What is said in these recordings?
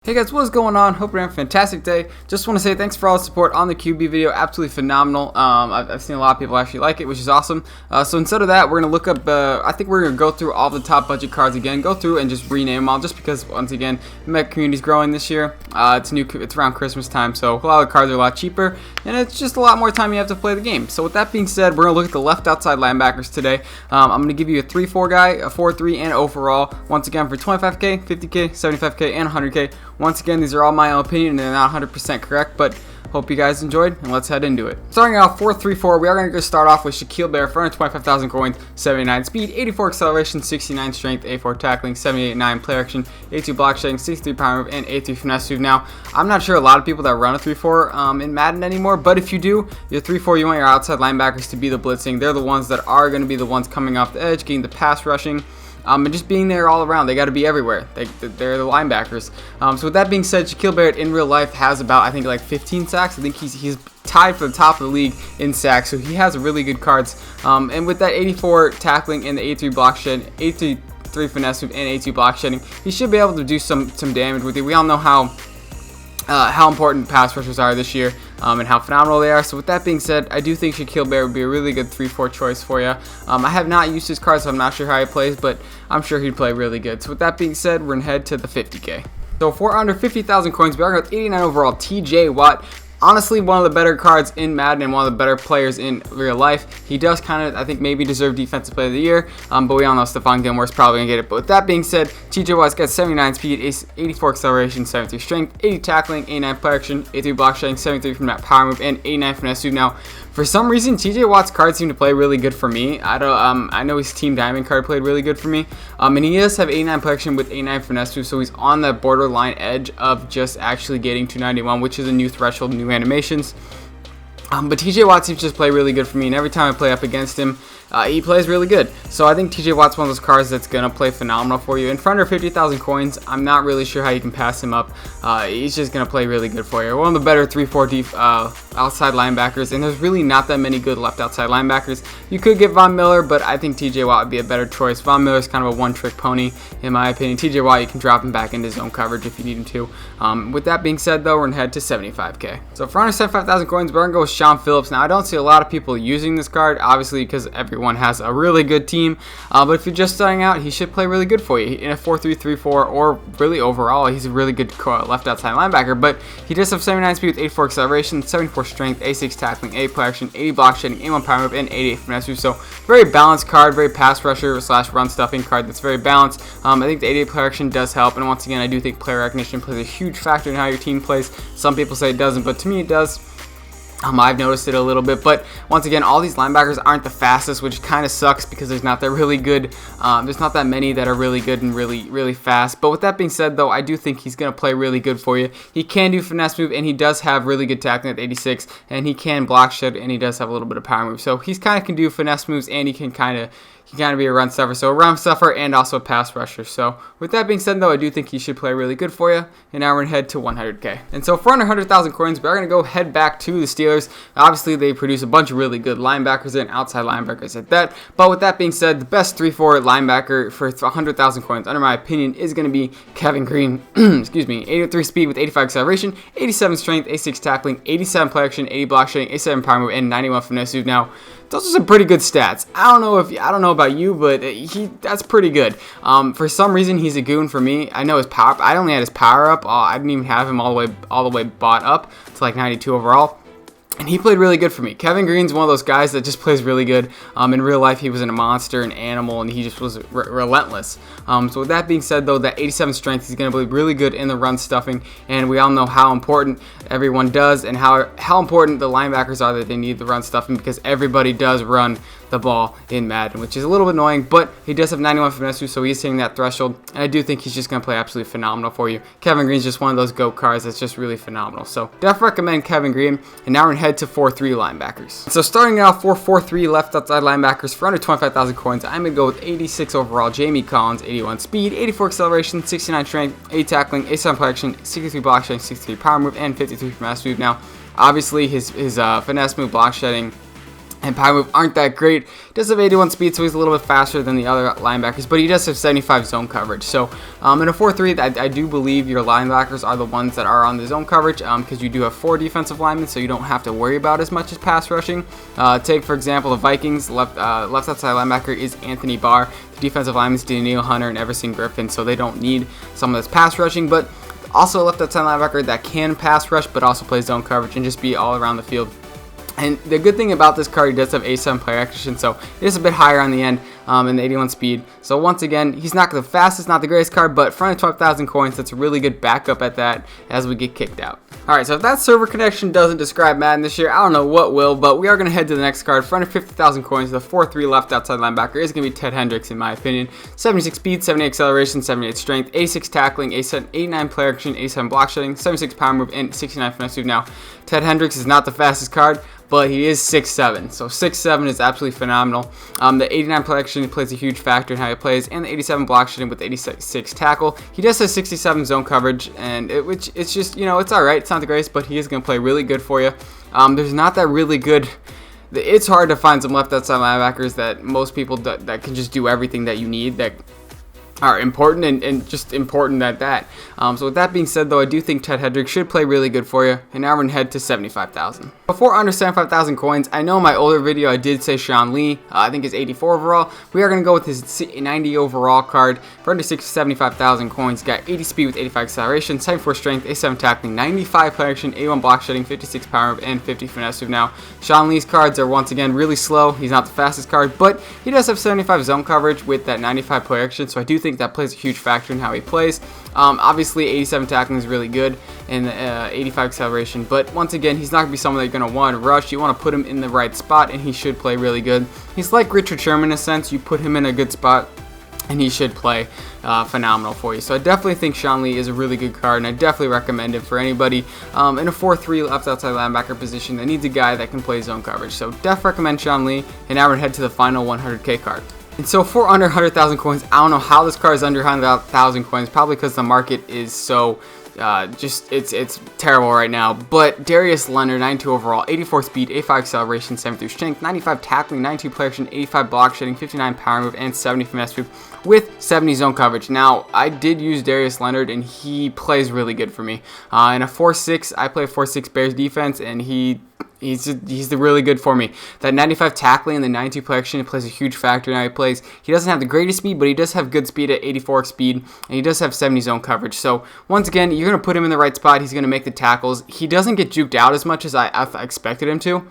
Hey guys, what is going on? Hope you're having a fantastic day. Just want to say thanks for all the support on the QB video. Absolutely phenomenal. I've seen a lot of people actually like it, which is awesome. So instead of that, we're going to look up, I think we're going to go through all the top budget cards again, go through and just rename them all, just because, once again, the Mech community is growing this year. It's around Christmas time, so a lot of the cards are a lot cheaper, and it's just a lot more time you have to play the game. So with that being said, we're going to look at the left outside linebackers today. I'm going to give you a 3-4 guy, a 4-3, and overall, once again, for 25K, 50K, 75K, and 100K. Once again, these are all my own opinion and they're not 100% correct, but hope you guys enjoyed, and let's head into it. Starting out 4-3-4, we are going to start off with Shaquille Barrett for 125,000 coins, 79 speed, 84 acceleration, 69 strength, 84 tackling, 78-9 play action, 82 block shedding, 63 power move, and 83 finesse move. Now, I'm not sure a lot of people that run a 3-4 in Madden anymore, but if you do, your 3-4, you want your outside linebackers to be the blitzing. They're the ones that are going to be the ones coming off the edge, getting the pass rushing. And just being there all around. They got to be everywhere. They're the linebackers. So with that being said, Shaquille Barrett in real life has about, I think, like 15 sacks. I think he's tied for the top of the league in sacks, so he has really good cards. And with that 84 tackling and the 83 block shed, 83 finesse move, and 82 block shedding, he should be able to do some damage with it. We all know how important pass rushers are this year, and how phenomenal they are. So with that being said, I do think Shaquille Barrett would be a really good 3-4 choice for you. I have not used his card, so I'm not sure how he plays, but I'm sure he'd play really good. So with that being said, we're going to head to the 50K. So for under 50,000 coins, we are going with 89 overall TJ Watt. Honestly, one of the better cards in Madden and one of the better players in real life. He does kind of, I think, maybe deserve Defensive Player of the Year, but we all know Stephon Gilmore's probably going to get it. But with that being said, TJ Watt's got 79 speed, 84 acceleration, 73 strength, 80 tackling, 89 play action, 83 block shedding, 73 from that power move, and 89 finesse move. Now, for some reason, TJ Watt's cards seem to play really good for me. I know his Team Diamond card played really good for me. And he does have 89 play action with 89 finesse move, so he's on the borderline edge of just actually getting 291, which is a new threshold, new animations. But TJ Watt seems to just play really good for me, and every time I play up against him, he plays really good. So I think TJ Watt's one of those cards that's going to play phenomenal for you. And for under 50,000 coins, I'm not really sure how you can pass him up. He's just going to play really good for you. One of the better 3-4 outside linebackers, and there's really not that many good left outside linebackers. You could get Von Miller, but I think TJ Watt would be a better choice. Von Miller's kind of a one-trick pony, in my opinion. TJ Watt, you can drop him back into zone coverage if you need him to. With that being said, though, we're going to head to 75K. So for under 75,000 coins, we're going to go with Sean Phillips. Now, I don't see a lot of people using this card, obviously, because everyone has a really good team, but if you're just starting out, he should play really good for you in a 4-3-3-4, or really overall, he's a really good left outside linebacker. But he does have 79 speed with 84 acceleration, 74 strength, 86 tackling, 80 play action, 80 block shedding, 81 power move, and 88 finesse move. So very balanced card, very pass rusher / run stuffing card that's very balanced. I think the 88 play action does help, and once again, I do think player recognition plays a huge factor in how your team plays. Some people say it doesn't, but to me it does. I've noticed it a little bit, but once again, all these linebackers aren't the fastest, which kind of sucks because there's not that really good. There's not that many that are really good and really fast. But with that being said, though, I do think he's going to play really good for you. He can do finesse move, and he does have really good tackling at 86, and he can block shed, and he does have a little bit of power move. So he's kind of can do finesse moves, and he can kind of be a run stuffer. So a run stuffer and also a pass rusher. So with that being said, though, I do think he should play really good for you. And now we're going to head to 100K. And so for under 100,000 coins, we're going to head back to the Steelers. Obviously, they produce a bunch of really good linebackers and outside linebackers at that. But with that being said, the best 3-4 linebacker for 100,000 coins, under my opinion, is going to be Kevin Greene. Excuse me. 83 speed with 85 acceleration, 87 strength, 86 tackling, 87 play action, 80 block shedding, 87 power move, and 91 finesse move. Now, those are some pretty good stats. I don't know about you, but that's pretty good. For some reason, he's a goon for me. I know his power. I only had his power up. I didn't even have him all the way bought up to like 92 overall. And he played really good for me. Kevin Greene's one of those guys that just plays really good. In real life, he was a monster, an animal, and he just was relentless. So with that being said, though, that 87 strength, he's going to be really good in the run stuffing. And we all know how important everyone does and how important the linebackers are that they need the run stuffing, because everybody does run the ball in Madden, which is a little bit annoying, but he does have 91 finesse, so he's hitting that threshold, and I do think he's just going to play absolutely phenomenal for you. Kevin Greene's just one of those GOAT cards that's just really phenomenal. So definitely recommend Kevin Greene, and now we're going to head to 4-3 linebackers. So starting out for 4-3 left outside linebackers for under 25,000 coins, I'm going to go with 86 overall Jamie Collins, 81 speed, 84 acceleration, 69 strength, 8 tackling, 87 play action, 63 block shedding, 63 power move, and 53 finesse move. Now, obviously his finesse move, block shedding, and power move aren't that great. He does have 81 speed, so he's a little bit faster than the other linebackers, but he does have 75 zone coverage. So in a 4-3, I do believe your linebackers are the ones that are on the zone coverage, because you do have 4 defensive linemen, so you don't have to worry about as much as pass rushing. Take, for example, the Vikings. Left outside linebacker is Anthony Barr. The defensive linemen is Daniil Hunter and Everson Griffin, so they don't need some of this pass rushing, but also a left outside linebacker that can pass rush, but also play zone coverage and just be all around the field. And the good thing about this card, he does have 87 player acquisition, so it is a bit higher on the end, and the 81 speed. So once again, he's not the fastest, not the greatest card, but for under 12,000 coins, that's a really good backup at that as we get kicked out. Alright, so if that server connection doesn't describe Madden this year, I don't know what will, but we are going to head to the next card. For under 50,000 coins, the 4-3 left outside linebacker is going to be Ted Hendricks, in my opinion. 76 speed, 78 acceleration, 78 strength, 86 tackling, 89 player action, 87 block shedding, 76 power move, and 69 finesse move. Now, Ted Hendricks is not the fastest card, but he is 6'7", so 6'7" is absolutely phenomenal. The 89 play action plays a huge factor in how he plays, and the 87 block shedding with 86 tackle. He does have 67 zone coverage, and which it's just, you know, it's alright. It's not the greatest, but he is going to play really good for you. There's not that really good. It's hard to find some left outside linebackers that most people that can just do everything that you need, that are important and just important at that. So with that being said, though, I do think Ted Hendricks should play really good for you, and now we're going to head to 75,000. Before under 75,000 coins, I know in my older video I did say Sean Lee, I think is 84 overall. We are going to go with his 90 overall card. For under 75,000 coins, got 80 speed with 85 acceleration, 74 strength, 87 tackling, 95 play action, 81 block shedding, 56 power move, and 50 finesse move. Now, Sean Lee's cards are once again really slow. He's not the fastest card, but he does have 75 zone coverage with that 95 play action, so I do think that plays a huge factor in how he plays. Obviously, 87 tackling is really good, and 85 acceleration, but once again, he's not going to be someone that you're going to want to rush. You want to put him in the right spot, and he should play really good. He's like Richard Sherman in a sense. You put him in a good spot, and he should play phenomenal for you. So I definitely think Sean Lee is a really good card, and I definitely recommend it for anybody in a 4-3 left outside linebacker position that needs a guy that can play zone coverage. So definitely recommend Sean Lee, and now we're going to head to the final 100K card. And so for under 100,000 coins, I don't know how this card is under 100,000 coins, probably because the market is so it's terrible right now. But Darius Leonard, 92 overall, 84 speed, 85 acceleration, 73 strength, 95 tackling, 92 play action, 85 block shedding, 59 power move, and 70 finesse move with 70 zone coverage. Now, I did use Darius Leonard, and he plays really good for me. In a 4-6, I play 4-6 Bears defense, and he's really good for me. That 95 tackling and the 92 play action, it plays a huge factor in how he plays. He doesn't have the greatest speed, but he does have good speed at 84 speed, and he does have 70 zone coverage. So once again, you're going to put him in the right spot. He's going to make the tackles. He doesn't get juked out as much as I expected him to.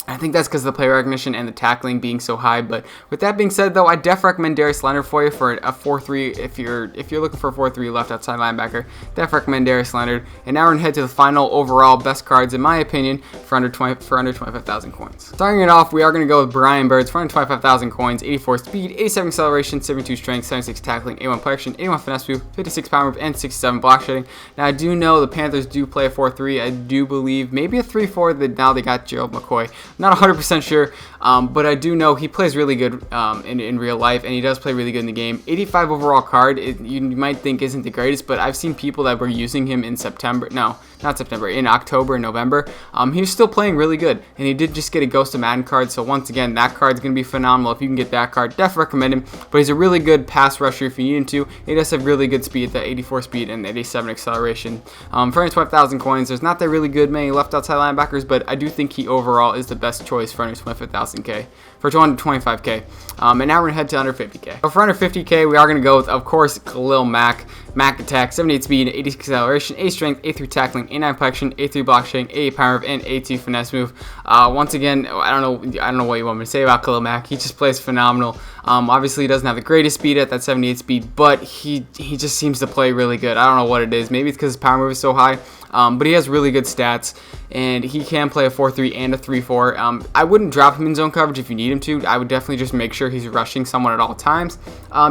I think that's because of the play recognition and the tackling being so high. But with that being said, though, I definitely recommend Darius Leonard for you for a 4-3. If you're looking for a 4-3 left outside linebacker, definitely recommend Darius Leonard. And now we're gonna head to the final overall best cards in my opinion for under 25,000 coins. Starting it off, we are gonna go with Bryan Bird for under 25,000 coins, 84 speed, 87 acceleration, 72 strength, 76 tackling, 81 play action, 81 finesse move, 56 power move, and 67 block shedding. Now I do know the Panthers do play a 4-3. I do believe maybe a 3-4 that now they got Gerald McCoy. Not 100% sure, but I do know he plays really good in real life, and he does play really good in the game. 85 overall card, you might think isn't the greatest, but I've seen people that were using him in in October and November. He was still playing really good, and he did just get a Ghost of Madden card, so once again, that card's going to be phenomenal. If you can get that card, definitely recommend him, but he's a really good pass rusher if you need him to. He does have really good speed, that 84 speed and 87 acceleration. For 12,000 coins, there's not that really good many left outside linebackers, but I do think he overall is the best choice for under 25,000K, for 225K. And now we're going to head to under 50K. So for under 50K, we are going to go with, of course, Khalil Mack. Mack attack, 78 speed, 80 acceleration, 8 strength, 83 tackling, 89 play action, 83 block shedding, 88 power move, and 82 finesse move. Once again, I don't know what you want me to say about Khalil Mack. He just plays phenomenal. Obviously, he doesn't have the greatest speed at that 78 speed, but he just seems to play really good. I don't know what it is. Maybe it's because his power move is so high. But he has really good stats, and he can play a 4-3 and a 3-4. I wouldn't drop him in zone coverage if you need him to. I would definitely just make sure he's rushing someone at all times.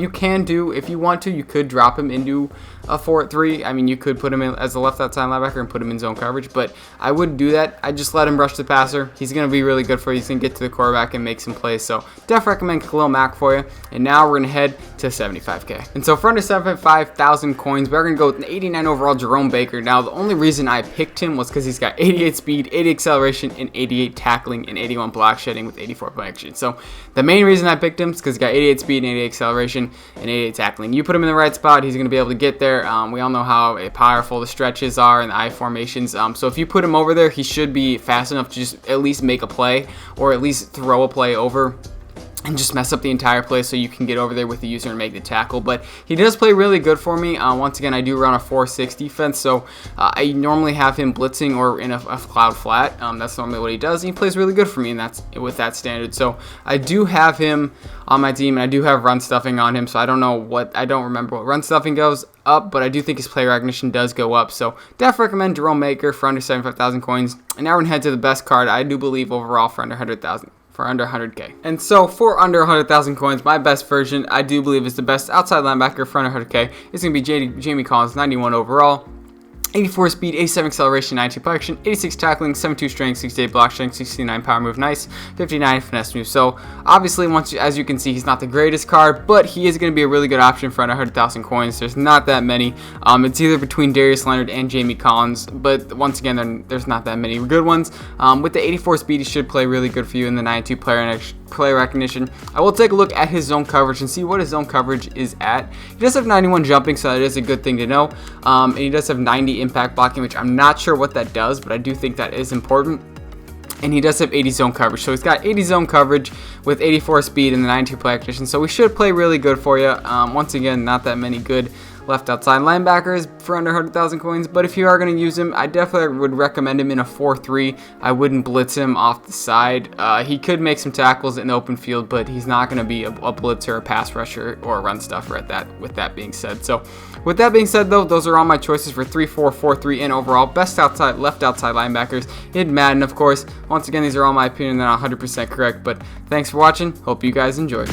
You can do, if you want to, you could drop him into a 4-3. I mean, you could put him in as a left outside linebacker and put him in zone coverage, but I wouldn't do that. I just let him rush the passer. He's going to be really good for you. He's going to get to the quarterback and make some plays. So definitely recommend Khalil Mack for you. And now we're going to head to 75K. And so for under 75,000 coins, we're going to go with an 89 overall Jerome Baker. Now, the only reason I picked him was because he's got 88 speed, 80 acceleration, and 88 tackling, and 81 block shedding with 84 play action. So the main reason I picked him is because he's got 88 speed, and 88 acceleration, and 88 tackling. You put him in the right spot, he's going to be able to get there. We all know how powerful the stretches are and the I formations. So if you put him over there, he should be fast enough to just at least make a play or at least throw a play over and just mess up the entire play so you can get over there with the user and make the tackle. But he does play really good for me. Once again, I do run a 4-6 defense, so I normally have him blitzing or in a cloud flat. That's normally what he does. He plays really good for me, and that's with that standard. So I do have him on my team, and I do have run stuffing on him, so I don't remember what run stuffing goes up, but I do think his play recognition does go up. So definitely recommend Jerome Baker for under 75,000 coins. And now we're going to head to the best card, I do believe, overall for under 100,000. For under 100K. And so for under 100,000 coins, my best version, I do believe, is the best outside linebacker for under 100K. It's going to be Jamie Collins, 91 overall. 84 speed, 87 acceleration, 92 play action, 86 tackling, 72 strength, 68 block strength, 69 power move, nice, 59 finesse move. So obviously, as you can see, he's not the greatest card, but he is going to be a really good option for under 100,000 coins. There's not that many. It's either between Darius Leonard and Jamie Collins, but once again, there's not that many good ones. With the 84 speed, he should play really good for you in the 92 play recognition. I will take a look at his zone coverage and see what his zone coverage is at. He does have 91 jumping, so that is a good thing to know. And he does have 90 impact blocking, which I'm not sure what that does, but I do think that is important. And he does have 80 zone coverage. So he's got 80 zone coverage with 84 speed and the 92 play recognition. So we should play really good for you. Once again, not that many good left outside linebackers for under 100,000 coins, but if you are going to use him, I definitely would recommend him in a 4-3. I wouldn't blitz him off the side. He could make some tackles in the open field, but he's not going to be a blitzer, a pass rusher, or a run stuffer at that. With that being said, though, those are all my choices for 3-4, 4-3, and overall best left outside linebackers in Madden. Of course, once again, these are all my opinion, they're not 100% correct, but thanks for watching. Hope you guys enjoyed.